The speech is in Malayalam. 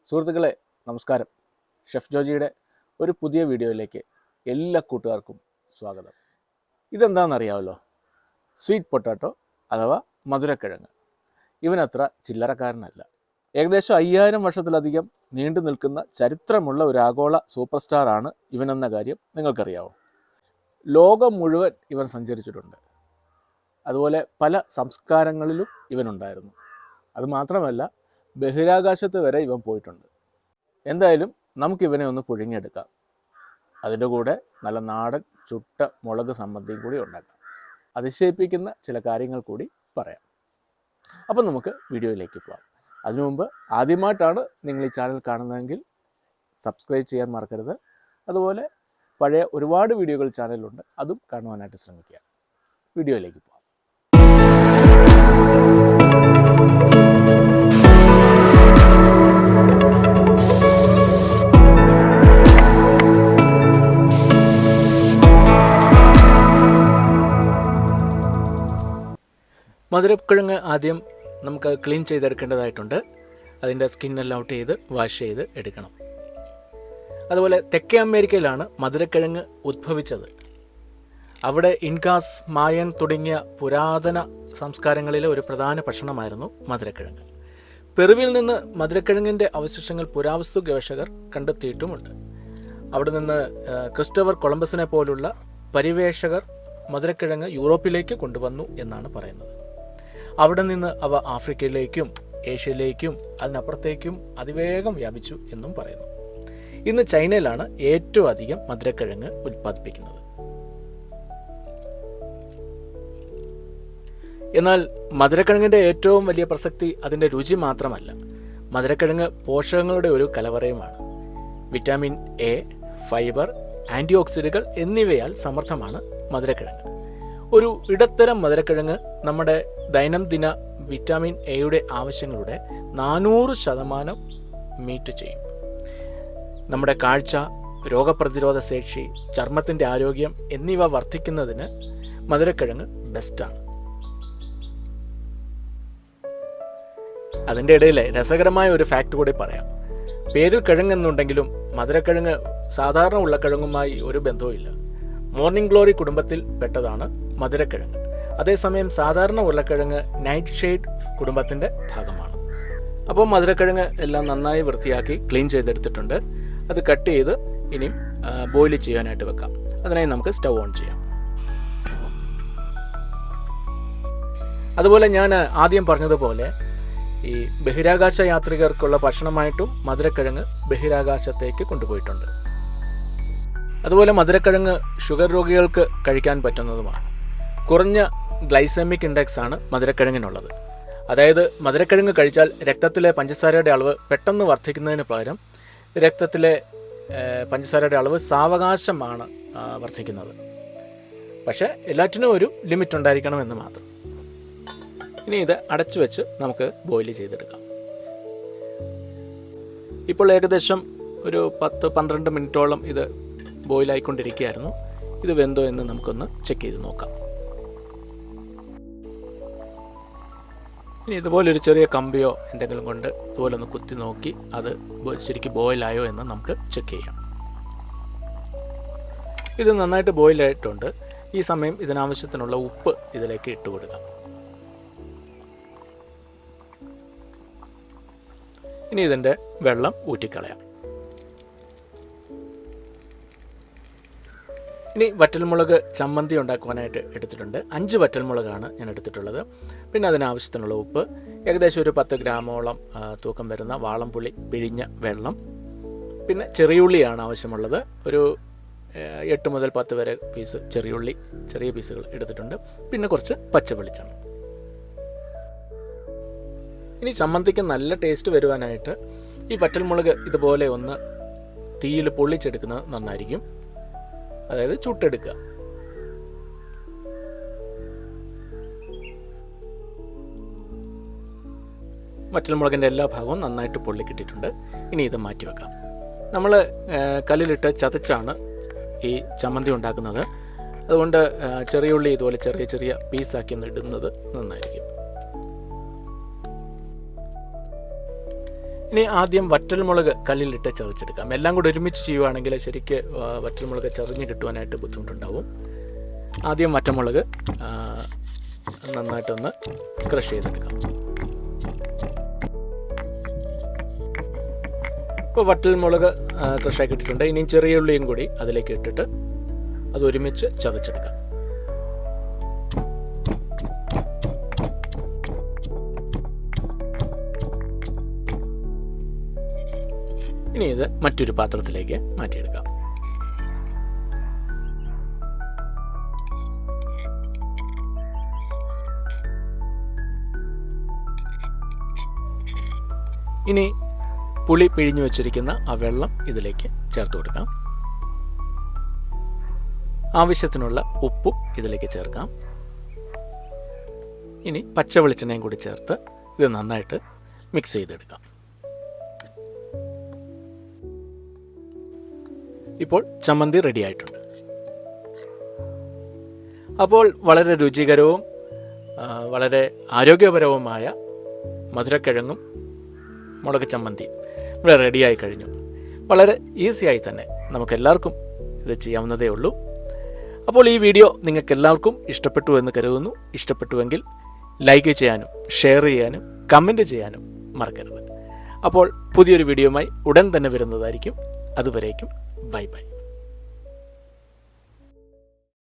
സുഹൃത്തുക്കളെ നമസ്കാരം. ഷെഫ് ജോജിയുടെ ഒരു പുതിയ വീഡിയോയിലേക്ക് എല്ലാ കൂട്ടുകാർക്കും സ്വാഗതം. ഇതെന്താണെന്നറിയാമല്ലോ, സ്വീറ്റ് പൊട്ടാറ്റോ അഥവാ മധുരക്കിഴങ്ങ്. ഇവനത്ര ചില്ലറക്കാരനല്ല. ഏകദേശം 5000 വർഷത്തിലധികം നീണ്ടു നിൽക്കുന്ന ചരിത്രമുള്ള ഒരു ആഗോള സൂപ്പർ സ്റ്റാറാണ് ഇവനെന്ന കാര്യം നിങ്ങൾക്കറിയാവോ? ലോകം മുഴുവൻ ഇവൻ സഞ്ചരിച്ചിട്ടുണ്ട്. അതുപോലെ പല സംസ്കാരങ്ങളിലും ഇവനുണ്ടായിരുന്നു. അതുമാത്രമല്ല, ബഹിരാകാശത്ത് വരെ ഇവൻ പോയിട്ടുണ്ട്. എന്തായാലും നമുക്കിവനെ ഒന്ന് പുഴുങ്ങിയെടുക്കാം. അതിൻ്റെ കൂടെ നല്ല നാടൻ ചുട്ട മുളക് സമ്മന്തിയും കൂടി ഉണ്ടാക്കാം. അതിശയിപ്പിക്കുന്ന ചില കാര്യങ്ങൾ കൂടി പറയാം. അപ്പം നമുക്ക് വീഡിയോയിലേക്ക് പോകാം. അതിനു മുമ്പ് ആദ്യമായിട്ടാണ് നിങ്ങൾ ഈ ചാനൽ കാണുന്നതെങ്കിൽ സബ്സ്ക്രൈബ് ചെയ്യാൻ മറക്കരുത്. അതുപോലെ പഴയ ഒരുപാട് വീഡിയോകൾ ചാനലിലുണ്ട്, അതും കാണുവാനായിട്ട് ശ്രമിക്കുക. വീഡിയോയിലേക്ക് പോകാം. മധുരക്കിഴങ്ങ് ആദ്യം നമുക്ക് ക്ലീൻ ചെയ്തെടുക്കേണ്ടതായിട്ടുണ്ട്. അതിൻ്റെ സ്കിന്നെല്ലാം ഔട്ട് ചെയ്ത് വാഷ് ചെയ്ത് എടുക്കണം. അതുപോലെ തെക്കേ അമേരിക്കയിലാണ് മധുരക്കിഴങ്ങ് ഉദ്ഭവിച്ചത്. അവിടെ ഇൻകാസ്, മായൻ തുടങ്ങിയ പുരാതന സംസ്കാരങ്ങളിലെ ഒരു പ്രധാന ഭക്ഷണമായിരുന്നു മധുരക്കിഴങ്ങ്. പെറുവിൽ നിന്ന് മധുരക്കിഴങ്ങിൻ്റെ അവശിഷ്ടങ്ങൾ പുരാവസ്തു ഗവേഷകർ കണ്ടെത്തിയിട്ടുമുണ്ട്. അവിടെ നിന്ന് ക്രിസ്റ്റഫർ കൊളംബസിനെ പോലുള്ള പരിവേഷകർ മധുരക്കിഴങ്ങ് യൂറോപ്പിലേക്ക് കൊണ്ടുവന്നു എന്നാണ് പറയുന്നത്. അവിടെ നിന്ന് അവ ആഫ്രിക്കയിലേക്കും ഏഷ്യയിലേക്കും അതിനപ്പുറത്തേക്കും അതിവേഗം വ്യാപിച്ചു എന്നും പറയുന്നു. ഇന്ന് ചൈനയിലാണ് ഏറ്റവും അധികം മധുരക്കിഴങ്ങ് ഉൽപ്പാദിപ്പിക്കുന്നത്. എന്നാൽ മധുരക്കിഴങ്ങിൻ്റെ ഏറ്റവും വലിയ പ്രസക്തി അതിൻ്റെ രുചി മാത്രമല്ല. മധുരക്കിഴങ്ങ് പോഷകങ്ങളുടെ ഒരു കലവറയുമാണ്. വിറ്റാമിൻ എ, ഫൈബർ, ആൻറ്റി ഓക്സിഡന്റുകൾ എന്നിവയാൽ സമൃദ്ധമാണ് മധുരക്കിഴങ്ങ്. ഒരു ഇടത്തരം മധുരക്കിഴങ്ങ് നമ്മുടെ ദൈനംദിന വിറ്റാമിൻ എയുടെ ആവശ്യങ്ങളുടെ 400% മീറ്റ് ചെയ്യും. നമ്മുടെ കാഴ്ച, രോഗപ്രതിരോധ ശേഷി, ചർമ്മത്തിൻ്റെ ആരോഗ്യം എന്നിവ വർദ്ധിക്കുന്നതിന് മധുരക്കിഴങ്ങ് ബെസ്റ്റാണ്. അതിൻ്റെ ഇടയിൽ രസകരമായ ഒരു ഫാക്ട് കൂടി പറയാം. പേരിൽ കിഴങ്ങെന്നുണ്ടെങ്കിലും മധുരക്കിഴങ്ങ് സാധാരണ ഉരുളക്കിഴങ്ങുമായി ഒരു ബന്ധവുമില്ല. മോർണിംഗ് ഗ്ലോറി കുടുംബത്തിൽ പെട്ടതാണ് മധുരക്കിഴങ്ങ്. അതേസമയം സാധാരണ ഉരുളക്കിഴങ്ങ് നൈറ്റ് ഷെയ്ഡ് കുടുംബത്തിൻ്റെ ഭാഗമാണ്. അപ്പോൾ മധുരക്കിഴങ്ങ് എല്ലാം നന്നായി വൃത്തിയാക്കി ക്ലീൻ ചെയ്തെടുത്തിട്ടുണ്ട്. അത് കട്ട് ചെയ്ത് ഇനിയും ബോയിൽ ചെയ്യാനായിട്ട് വെക്കാം. അതിനായി നമുക്ക് സ്റ്റൗ ഓൺ ചെയ്യാം. അതുപോലെ ഞാൻ ആദ്യം പറഞ്ഞതുപോലെ ഈ ബഹിരാകാശ യാത്രികർക്കുള്ള ഭക്ഷണമായിട്ടും മധുരക്കിഴങ്ങ് ബഹിരാകാശത്തേക്ക് കൊണ്ടുപോയിട്ടുണ്ട്. അതുപോലെ മധുരക്കിഴങ്ങ് ഷുഗർ രോഗികൾക്ക് കഴിക്കാൻ പറ്റുന്നതുമാണ്. കുറഞ്ഞ ഗ്ലൈസെമിക് ഇൻഡെക്സ് ആണ് മധുരക്കിഴങ്ങിനുള്ളത്. അതായത് മധുരക്കിഴങ്ങ് കഴിച്ചാൽ രക്തത്തിലെ പഞ്ചസാരയുടെ അളവ് പെട്ടെന്ന് വർദ്ധിക്കുന്നതിന് പകരം രക്തത്തിലെ പഞ്ചസാരയുടെ അളവ് സാവകാശമാണ് വർദ്ധിക്കുന്നത്. പക്ഷേ എല്ലാറ്റിനും ഒരു ലിമിറ്റ് ഉണ്ടായിരിക്കണമെന്ന് മാത്രം. ഇനി ഇത് അടച്ചു വെച്ച് നമുക്ക് ബോയിൽ ചെയ്തെടുക്കാം. ഇപ്പോൾ ഏകദേശം ഒരു 10-12 മിനിറ്റോളം ഇത് ബോയിലായിക്കൊണ്ടിരിക്കുകയായിരുന്നു. ഇത് വെന്തോ എന്ന് നമുക്കൊന്ന് ചെക്ക് ചെയ്ത് നോക്കാം. ഇനി ഇതുപോലൊരു ചെറിയ കമ്പിയോ എന്തെങ്കിലും കൊണ്ട് ഇതുപോലെ ഒന്ന് കുത്തി നോക്കി അത് ശരിക്കും ബോയിലായോ എന്ന് നമുക്ക് ചെക്ക് ചെയ്യാം. ഇത് നന്നായിട്ട് ബോയിലായിട്ടുണ്ട്. ഈ സമയം ഇതിനാവശ്യത്തിനുള്ള ഉപ്പ് ഇതിലേക്ക് ഇട്ട് കൊടുക്കാം. ഇനി ഇതിൻ്റെ വെള്ളം ഊറ്റിക്കളയാം. ഇനി വറ്റൽമുളക് ചമ്മന്തി ഉണ്ടാക്കുവാനായിട്ട് എടുത്തിട്ടുണ്ട്. 5 വറ്റൽമുളകാണ് ഞാൻ എടുത്തിട്ടുള്ളത്. പിന്നെ അതിനാവശ്യത്തിനുള്ള ഉപ്പ്, ഏകദേശം ഒരു 10 ഗ്രാമോളം തൂക്കം വരുന്ന വാളംപുളി പിഴിഞ്ഞ വെള്ളം, പിന്നെ ചെറിയുള്ളിയാണ് ആവശ്യമുള്ളത്. ഒരു 8 മുതൽ 10 വരെ പീസ് ചെറിയുള്ളി, ചെറിയ പീസുകൾ എടുത്തിട്ടുണ്ട്. പിന്നെ കുറച്ച് പച്ച വെളിച്ചെണ്ണ. ഇനി ചമ്മന്തിക്ക് നല്ല ടേസ്റ്റ് വരുവാനായിട്ട് ഈ വറ്റൽമുളക് ഇതുപോലെ ഒന്ന് തീയിൽ പൊള്ളിച്ചെടുക്കുന്നത് നന്നായിരിക്കും. അതായത് ചുട്ടെടുക്കുക. വറ്റൽമുളകിൻ്റെ എല്ലാ ഭാഗവും നന്നായിട്ട് പൊള്ളിക്കിട്ടിട്ടുണ്ട്. ഇനി ഇത് മാറ്റി വെക്കാം. നമ്മൾ കല്ലിലിട്ട് ചതച്ചാണ് ഈ ചമ്മന്തി ഉണ്ടാക്കുന്നത്. അതുകൊണ്ട് ചെറിയ ഉള്ളി ഇതുപോലെ ചെറിയ ചെറിയ പീസാക്കി ഒന്ന് ഇടുന്നത് നന്നായിരിക്കും. ഇനി ആദ്യം വറ്റൽമുളക് കല്ലിലിട്ട് ചതച്ചെടുക്കാം. എല്ലാം കൂടി ഒരുമിച്ച് ചെയ്യുവാണെങ്കിൽ ശരിക്ക് വറ്റൽമുളക് ചതഞ്ഞ് കിട്ടുവാനായിട്ട് ബുദ്ധിമുട്ടുണ്ടാവും. ആദ്യം വറ്റൽമുളക് നന്നായിട്ടൊന്ന് ക്രഷ് ചെയ്തെടുക്കാം. ഇപ്പോൾ വറ്റൽമുളക് ക്രഷാക്കി ഇട്ടിട്ടുണ്ട്. ഇനിയും ചെറിയ ഉള്ളിയും കൂടി അതിലേക്ക് ഇട്ടിട്ട് അത് ഒരുമിച്ച് ചതച്ചെടുക്കാം. ഇനി ഇത് മറ്റൊരു പാത്രത്തിലേക്ക് മാറ്റിയെടുക്കാം. ഇനി പുളി പിഴിഞ്ഞു വെച്ചിരിക്കുന്ന ആ വെള്ളം ഇതിലേക്ക് ചേർത്ത് കൊടുക്കാം. ആവശ്യത്തിനുള്ള ഉപ്പും ഇതിലേക്ക് ചേർക്കാം. ഇനി പച്ച വെളിച്ചെണ്ണയും കൂടി ചേർത്ത് ഇത് നന്നായിട്ട് മിക്സ് ചെയ്തെടുക്കാം. ഇപ്പോൾ ചമ്മന്തി റെഡി ആയിട്ടുണ്ട്. അപ്പോൾ വളരെ രുചികരവും വളരെ ആരോഗ്യപരവുമായ മധുരക്കിഴങ്ങും മുളക് ചമ്മന്തിയും ഇവിടെ റെഡിയായി കഴിഞ്ഞു. വളരെ ഈസിയായി തന്നെ നമുക്കെല്ലാവർക്കും ഇത് ചെയ്യാവുന്നതേ ഉള്ളൂ. അപ്പോൾ ഈ വീഡിയോ നിങ്ങൾക്ക് എല്ലാവർക്കും ഇഷ്ടപ്പെട്ടു എന്ന് കരുതുന്നു. ഇഷ്ടപ്പെട്ടുവെങ്കിൽ ലൈക്ക് ചെയ്യാനും ഷെയർ ചെയ്യാനും കമൻറ്റ് ചെയ്യാനും മറക്കരുത്. അപ്പോൾ പുതിയൊരു വീഡിയോയുമായി ഉടൻ തന്നെ വരുന്നതായിരിക്കും. അതുവരേക്കും ബൈ ബൈ.